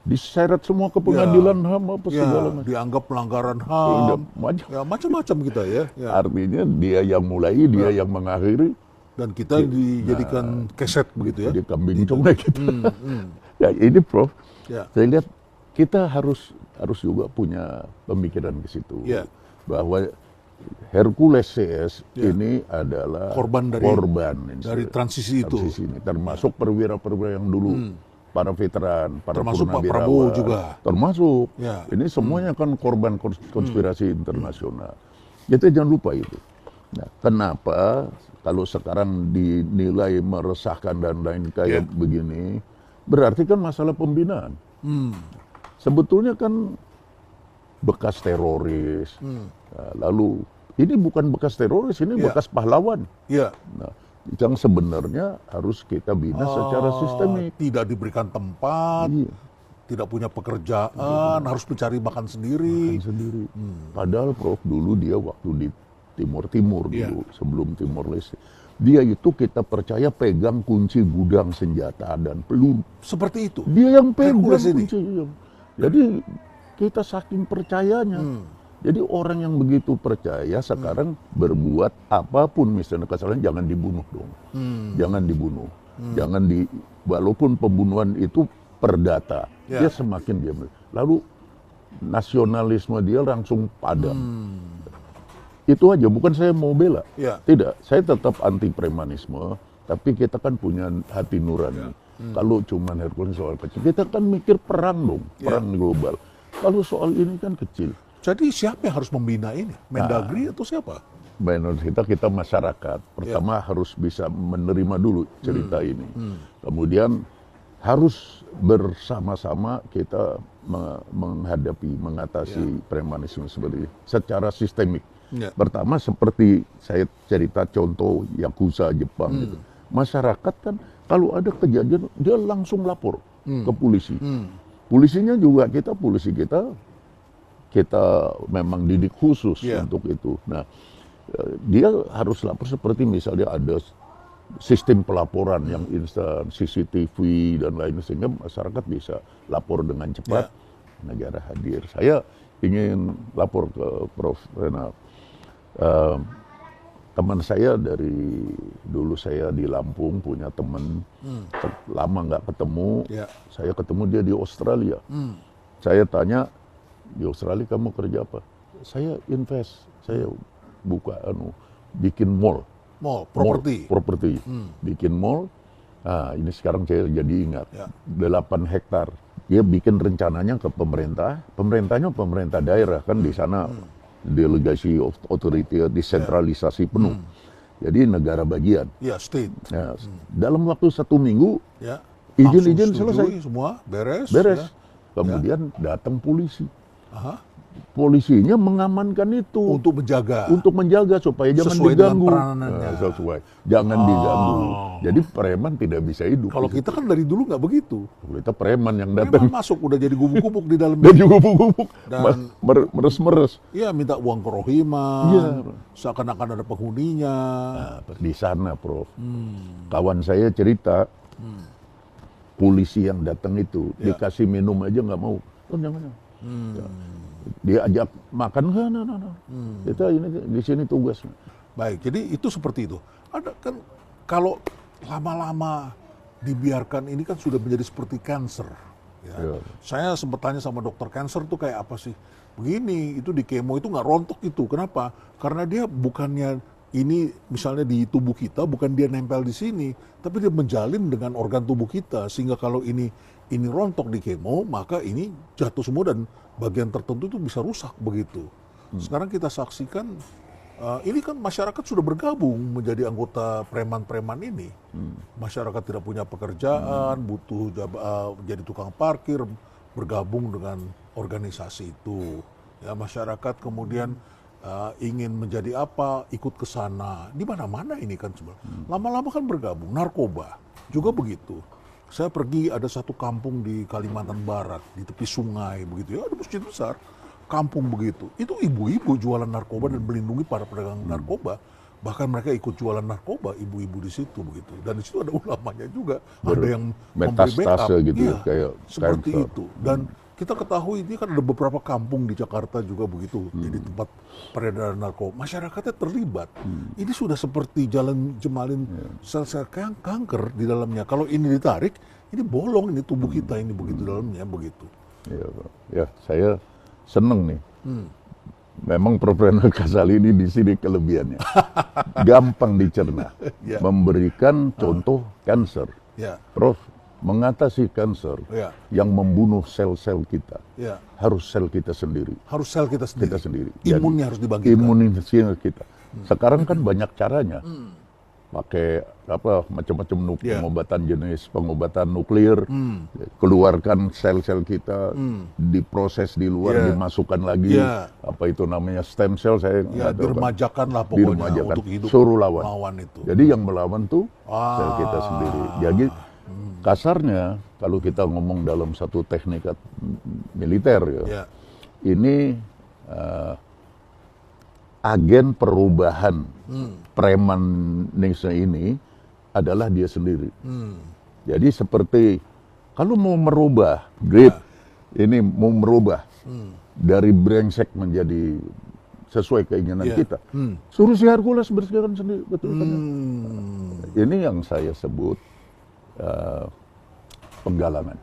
Diseret semua ke pengadilan HAM apa segala macam. Dianggap pelanggaran HAM. Macam-macam kita ya. Artinya dia yang mulai, dia yang mengakhiri. Dan kita dijadikan keset begitu ya. Jadi kambing conge kita. Ya ini Prof, saya lihat kita harus juga punya pemikiran ke situ. Bahwa Hercules CS ini adalah korban dari transisi itu. Ini, termasuk perwira-perwira yang dulu, para veteran, para termasuk Pak Prabowo juga. Termasuk. Ini semuanya kan korban konspirasi internasional. Kita jangan lupa itu. Nah, kenapa kalau sekarang dinilai meresahkan dan lain kayak begini, berarti kan masalah pembinaan. Sebetulnya kan bekas teroris, lalu ini bukan bekas teroris, ini bekas pahlawan. Nah, yang sebenarnya harus kita bina secara sistemik. Tidak diberikan tempat, tidak punya pekerjaan, harus mencari makan sendiri. Padahal Prof dulu dia waktu di Timur dulu, sebelum Timor Leste, dia itu kita percaya pegang kunci gudang senjata dan peluru. Seperti itu? Dia yang pegang kunci. Jadi kita saking percayanya. Jadi orang yang begitu percaya sekarang berbuat apapun misalnya kesalahan jangan dibunuh dong. Jangan dibunuh. Walaupun pembunuhan itu perdata, dia semakin diam. Lalu nasionalisme dia langsung padam. Itu aja, bukan saya mau bela. Tidak, saya tetap anti premanisme, tapi kita kan punya hati nurani. Kalau cuma Hercules soal kecil, kita kan mikir perang dong, perang global. Kalau soal ini kan kecil. Jadi siapa yang harus membina ini? Mendagri atau siapa? Menurut kita masyarakat. Pertama harus bisa menerima dulu cerita ini. Kemudian harus bersama-sama kita mengatasi premanisme seperti ini secara sistemik. Pertama seperti saya cerita contoh Yakuza Jepang gitu. Masyarakat kan kalau ada kejadian dia langsung lapor ke polisi. Polisinya juga polisi kita memang didik khusus untuk itu. Nah, dia harus lapor seperti misalnya ada sistem pelaporan yang instan, CCTV dan lain sehingga masyarakat bisa lapor dengan cepat, negara hadir. Saya ingin lapor ke Prof. Renal. Teman saya dari dulu saya di Lampung punya teman lama nggak ketemu, saya ketemu dia di Australia. Saya tanya, di Australia kamu kerja apa? Saya invest, saya buka bikin mall, properti, bikin mall. Nah, ini sekarang saya jadi ingat 8 hektar. Dia bikin rencananya ke pemerintah, pemerintahnya pemerintah daerah kan di sana delegasi authority, desentralisasi penuh. Jadi negara bagian. State. Nah, dalam waktu 1 minggu, izin selesai, semua beres. Kemudian datang polisi. Polisinya mengamankan itu untuk menjaga supaya jangan diganggu. Jangan diganggu. Jadi preman tidak bisa hidup. Kalau kita kan dari dulu nggak begitu. Kita preman yang datang masuk udah jadi gubuk-gubuk di dalam. Dan gubuk-gubuk dan meres-meres. Iya, minta uang kerohiman. Seakan-akan ada penghuninya. Nah, di sana, Prof. Kawan saya cerita, polisi yang datang itu dikasih minum aja nggak mau. Jangan. Dia ajak makan, kita ini di sini tugas. Baik, jadi itu seperti itu. Ada kan kalau lama-lama dibiarkan ini kan sudah menjadi seperti kanker. Saya sempat tanya sama dokter kanker tuh kayak apa sih? Begini, itu di kemo itu nggak rontok itu. Kenapa? Karena dia bukannya ini misalnya di tubuh kita, bukan dia nempel di sini, tapi dia menjalin dengan organ tubuh kita, sehingga kalau ini rontok di kemo, maka ini jatuh semua dan bagian tertentu itu bisa rusak begitu. Sekarang kita saksikan, ini kan masyarakat sudah bergabung menjadi anggota preman-preman ini. Masyarakat tidak punya pekerjaan, butuh jadi tukang parkir, bergabung dengan organisasi itu. Ya, masyarakat kemudian ingin menjadi apa, ikut ke sana. Di mana-mana ini kan sebenarnya. Lama-lama kan bergabung. Narkoba juga begitu. Saya pergi ada satu kampung di Kalimantan Barat, di tepi sungai begitu ya, ada masjid besar, kampung begitu. Itu ibu-ibu jualan narkoba dan melindungi para pedagang narkoba. Bahkan mereka ikut jualan narkoba, ibu-ibu di situ begitu. Dan di situ ada ulamanya juga, ada yang memberi backup gitu ya, kayak seperti itu. Dan kita ketahui ini kan ada beberapa kampung di Jakarta juga begitu, jadi tempat peredaran narkoba. Masyarakatnya terlibat. Ini sudah seperti jalan jemalin sel-sel kanker di dalamnya. Kalau ini ditarik, ini bolong ini tubuh kita ini begitu dalamnya begitu. Ya, saya seneng nih. Memang Prof. Renal Kasali ini di sini kelebihannya. Gampang dicerna. Memberikan contoh kanker. Prof, mengatasi kanker yang membunuh sel-sel kita, harus sel kita sendiri. Harus sel kita sendiri. Imunnya harus dibangkitkan. Imunitas kita. Sekarang kan banyak caranya. Pakai macam-macam pengobatan jenis pengobatan nuklir, keluarkan sel-sel kita, diproses di luar, dimasukkan lagi apa itu namanya stem cell, saya diremajakan lah pokoknya untuk hidup. Suruh lawan itu. Jadi yang melawan tuh sel kita sendiri. Jadi kasarnya kalau kita ngomong dalam satu teknik militer ini agen perubahan premanisme ini adalah dia sendiri. Jadi seperti kalau mau merubah ini mau merubah dari brengsek menjadi sesuai keinginan kita, suruh si Hercules bersihkan sendiri, betul kan? Ini yang saya sebut penggalangan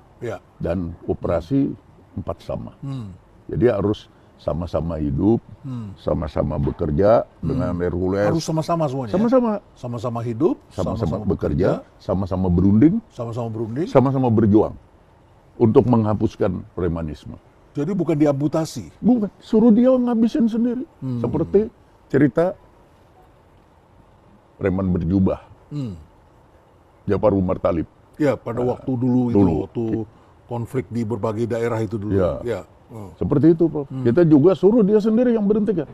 dan operasi 4 sama. Jadi harus sama-sama hidup, sama-sama bekerja dengan Hercules. Harus sama-sama semuanya. Sama-sama hidup, sama-sama bekerja, sama-sama berunding, sama-sama berjuang untuk menghapuskan premanisme. Jadi bukan diamputasi. Bukan, suruh dia ngabisin sendiri. Seperti cerita preman berjubah. Jafar Umar Talib. Ya, pada waktu dulu itu, waktu konflik di berbagai daerah itu dulu. Ya. Seperti itu, Prof. Kita juga suruh dia sendiri yang berhentikan.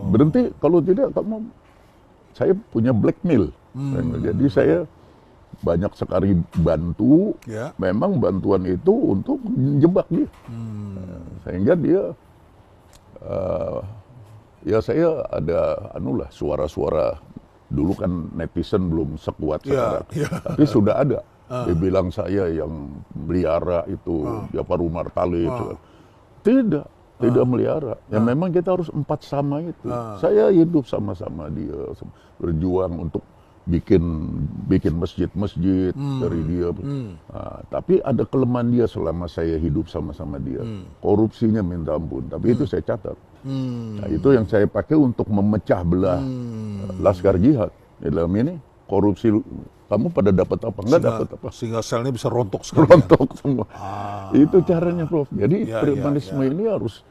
Berhenti, kalau tidak kamu, saya punya blackmail. Jadi saya banyak sekali bantu, memang bantuan itu untuk menjebak dia. Sehingga dia, ya saya ada suara-suara, dulu kan netizen belum sekuat sekarang, tapi sudah ada. Dia bilang saya yang melihara itu Jafar Umar Talib. Tidak melihara. Ya memang kita harus empat sama itu. Saya hidup sama-sama dia, berjuang untuk bikin masjid-masjid dari dia. Tapi ada kelemahan dia selama saya hidup sama-sama dia. Korupsinya minta ampun. Tapi itu saya catat. Nah, itu yang saya pakai untuk memecah belah Laskar Jihad. Dalam ini korupsi, kamu pada dapat apa? Enggak dapat apa. Sehingga selnya bisa rontok sekali. Rontok semua. Itu caranya, Prof. Jadi premanisme ini harus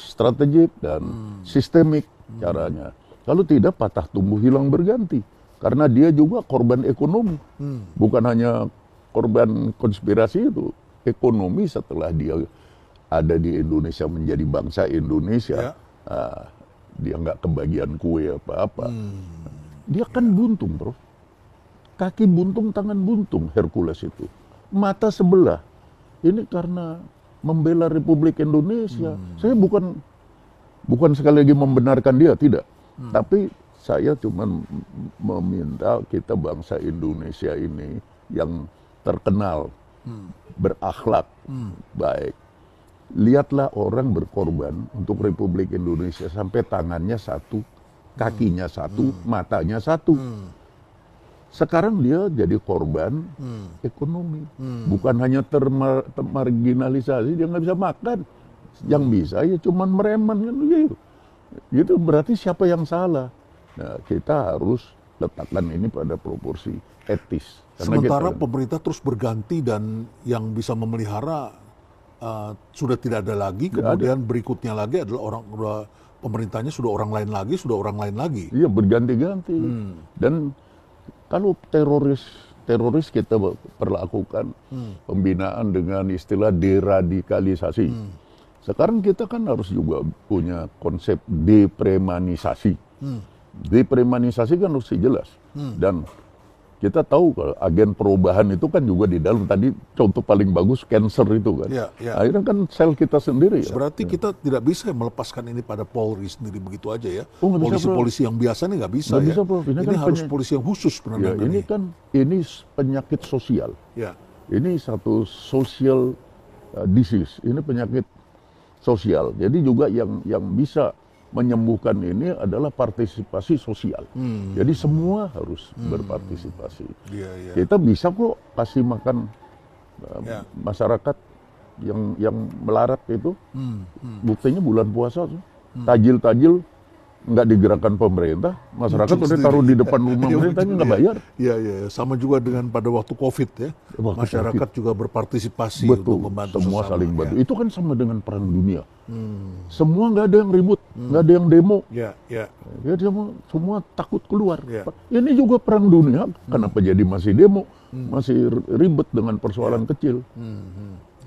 strategik dan sistemik caranya. Kalau tidak, patah tumbuh hilang berganti. Karena dia juga korban ekonomi. Bukan hanya korban konspirasi itu. Ekonomi setelah dia ada di Indonesia, menjadi bangsa Indonesia, dia nggak kebagian kue apa-apa. Dia kan buntung, Prof. Kaki buntung, tangan buntung, Hercules itu. Mata sebelah. Ini karena membela Republik Indonesia. Saya bukan sekali lagi membenarkan dia, tidak. Tapi saya cuma meminta kita bangsa Indonesia ini yang terkenal, berakhlak baik. Lihatlah orang berkorban untuk Republik Indonesia sampai tangannya satu, kakinya satu, matanya satu. Sekarang dia jadi korban ekonomi. Bukan hanya termarginalisasi, dia nggak bisa makan. Yang bisa ya cuman mereman kan begitu. Gitu berarti siapa yang salah? Nah, kita harus letakkan ini pada proporsi etis. Sementara pemerintah terus berganti dan yang bisa memelihara sudah tidak ada lagi. Kemudian berikutnya lagi adalah pemerintahnya sudah orang lain lagi. Iya, berganti-ganti. Dan kalau teroris kita perlakukan pembinaan dengan istilah deradikalisasi. Sekarang kita kan harus juga punya konsep depremanisasi. Depremanisasi kan harus jelas. Dan kita tahu kalau agen perubahan itu kan juga di dalam, tadi contoh paling bagus cancer itu kan. Akhirnya kan sel kita sendiri. Berarti kita tidak bisa melepaskan ini pada Polri sendiri begitu aja ya. Polisi-polisi yang biasa ini nggak bisa. Bisa, Prof. Ini kan harus polisi yang khusus ini kan penyakit sosial. Ini satu social disease. Ini penyakit sosial. Jadi juga yang bisa menyembuhkan ini adalah partisipasi sosial. Jadi semua harus berpartisipasi. Kita bisa kok kasih makan masyarakat yang melarat itu. Buktinya bulan puasa tuh, tajil-tajil nggak digerakkan pemerintah, masyarakat udah taruh di depan rumah pemerintahnya nggak bayar. Iya, sama juga dengan pada waktu COVID ya. Masyarakat juga berpartisipasi untuk membantu semua saling bantu. Itu kan sama dengan perang dunia. Semua nggak ada yang ribut, nggak ada yang demo. Semua takut keluar. Ini juga perang dunia. Kenapa jadi masih demo, masih ribet dengan persoalan kecil?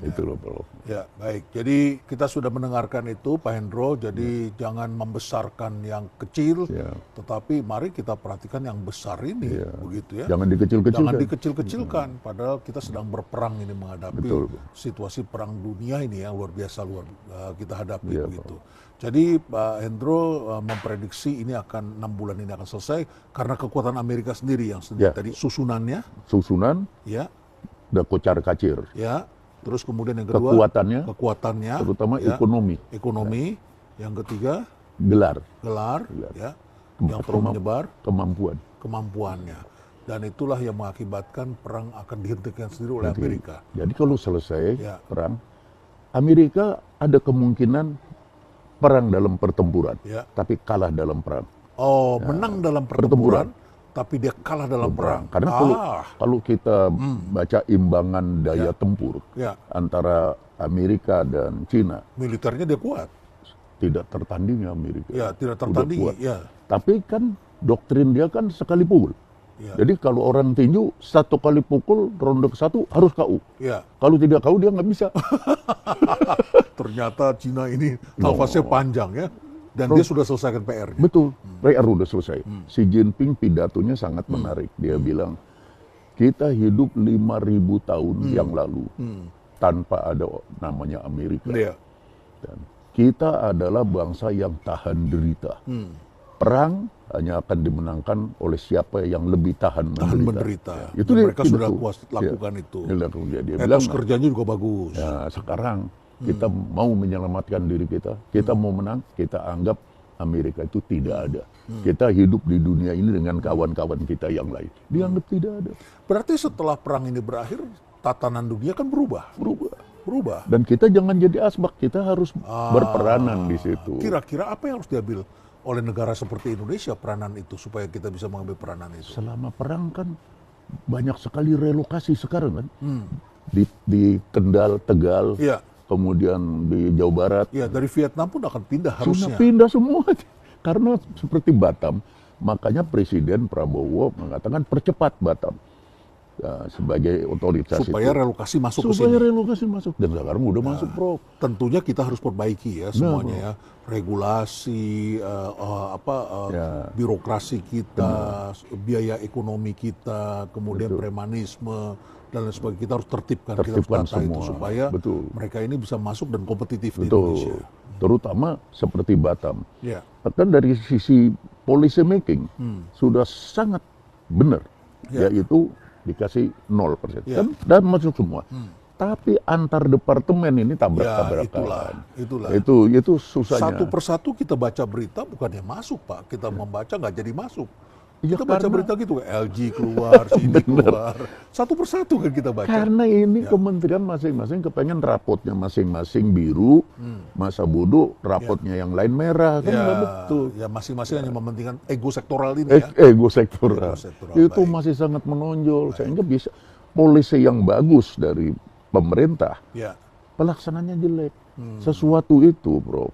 Itu loh, Prof. Ya, baik. Jadi kita sudah mendengarkan itu, Pak Hendro. Jadi jangan membesarkan yang kecil, tetapi mari kita perhatikan yang besar ini, begitu ya. Jangan dikecil-kecilkan. Jangan dikecil-kecilkan. Padahal kita sedang berperang ini menghadapi situasi perang dunia ini yang luar biasa kita hadapi, begitu. Jadi Pak Hendro memprediksi ini akan 6 bulan ini akan selesai karena kekuatan Amerika sendiri yang tadi susunan, udah kocar-kacir. Terus kemudian yang kedua kekuatannya terutama ekonomi. Yang ketiga gelar. Yang terus menyebar kemampuannya. Dan itulah yang mengakibatkan perang akan dihentikan sendiri oleh Amerika. Jadi kalau selesai perang, Amerika ada kemungkinan perang dalam pertempuran, tapi kalah dalam perang. Menang dalam pertempuran, tapi dia kalah dalam perang. Karena kalau kita baca imbangan daya tempur antara Amerika dan Cina, militernya dia kuat. Tidak tertandingi Amerika. Tidak tertandingi. Tapi kan doktrin dia kan sekali pukul. Ya. Jadi kalau orang tinju 1 kali pukul ronde ke-1 harus KO. Ya. Kalau tidak KO dia nggak bisa. Ternyata Cina ini nafasnya panjang ya. Dan dia sudah selesaikan PR-nya. Betul, PR udah selesai. Xi Jinping pidatonya sangat menarik. Dia bilang, kita hidup 5.000 tahun yang lalu tanpa ada namanya Amerika. Iya. Dan kita adalah bangsa yang tahan derita. Perang hanya akan dimenangkan oleh siapa yang lebih tahan menderita. Ya, itu mereka sudah puas lakukan itu. Dia etos kerjanya juga bagus. Ya, sekarang kita mau menyelamatkan diri kita mau menang, kita anggap Amerika itu tidak ada. Kita hidup di dunia ini dengan kawan-kawan kita yang lain. Dianggap tidak ada. Berarti setelah perang ini berakhir, tatanan dunia kan berubah. Dan kita jangan jadi asbak, kita harus berperanan di situ. Kira-kira apa yang harus diambil oleh negara seperti Indonesia peranan itu supaya kita bisa mengambil peranan itu? Selama perang kan banyak sekali relokasi sekarang kan. Di Kendal, Tegal, kemudian di Jawa Barat. Ya, dari Vietnam pun akan pindah harusnya. Sudah pindah semua. Karena seperti Batam, makanya Presiden Prabowo mengatakan percepat Batam. Sebagai otoritas supaya relokasi masuk ke sini. Supaya relokasi masuk. Dan sekarang udah masuk, Prof. Tentunya kita harus perbaiki ya semuanya ya. Regulasi, birokrasi kita, biaya ekonomi kita, kemudian premanisme, dan lain sebagainya. Kita harus tertibkan kita harus tata semua. Itu supaya mereka ini bisa masuk dan kompetitif di Indonesia. Terutama seperti Batam. Bahkan dari sisi policy making sudah sangat benar, yaitu dikasih 0%. Dan masuk semua. Tapi antar departemen ini tabrak-tabrakan. Itu susahnya. Satu persatu kita baca berita bukannya masuk, Pak. Kita membaca nggak jadi masuk. Kita baca berita gitu, LG keluar, sini keluar. Satu persatu kan kita baca. Karena ini kementerian masing-masing kepengen rapotnya masing-masing biru, masa bodoh rapotnya yang lain merah. Kan nggak betul. Ya masing-masing hanya mementingkan ego sektoral ini ya. Ego sektoral. Itu masih sangat menonjol. Sehingga bisa polisi yang bagus dari pemerintah, pelaksananya jelek. Sesuatu itu, Bro,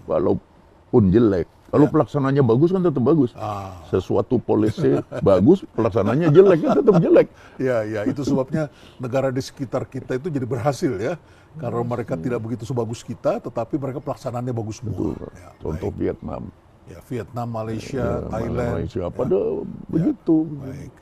walaupun jelek, kalau pelaksananya bagus kan tetap bagus. Sesuatu polisi bagus, pelaksananya jelek kan tetap jelek. Ya, itu sebabnya negara di sekitar kita itu jadi berhasil ya. Karena mereka tidak begitu sebagus kita, tetapi mereka pelaksanaannya bagus semua. Contoh Vietnam. Ya, Vietnam, Malaysia, Thailand. Malaysia, pada begitu. Baik.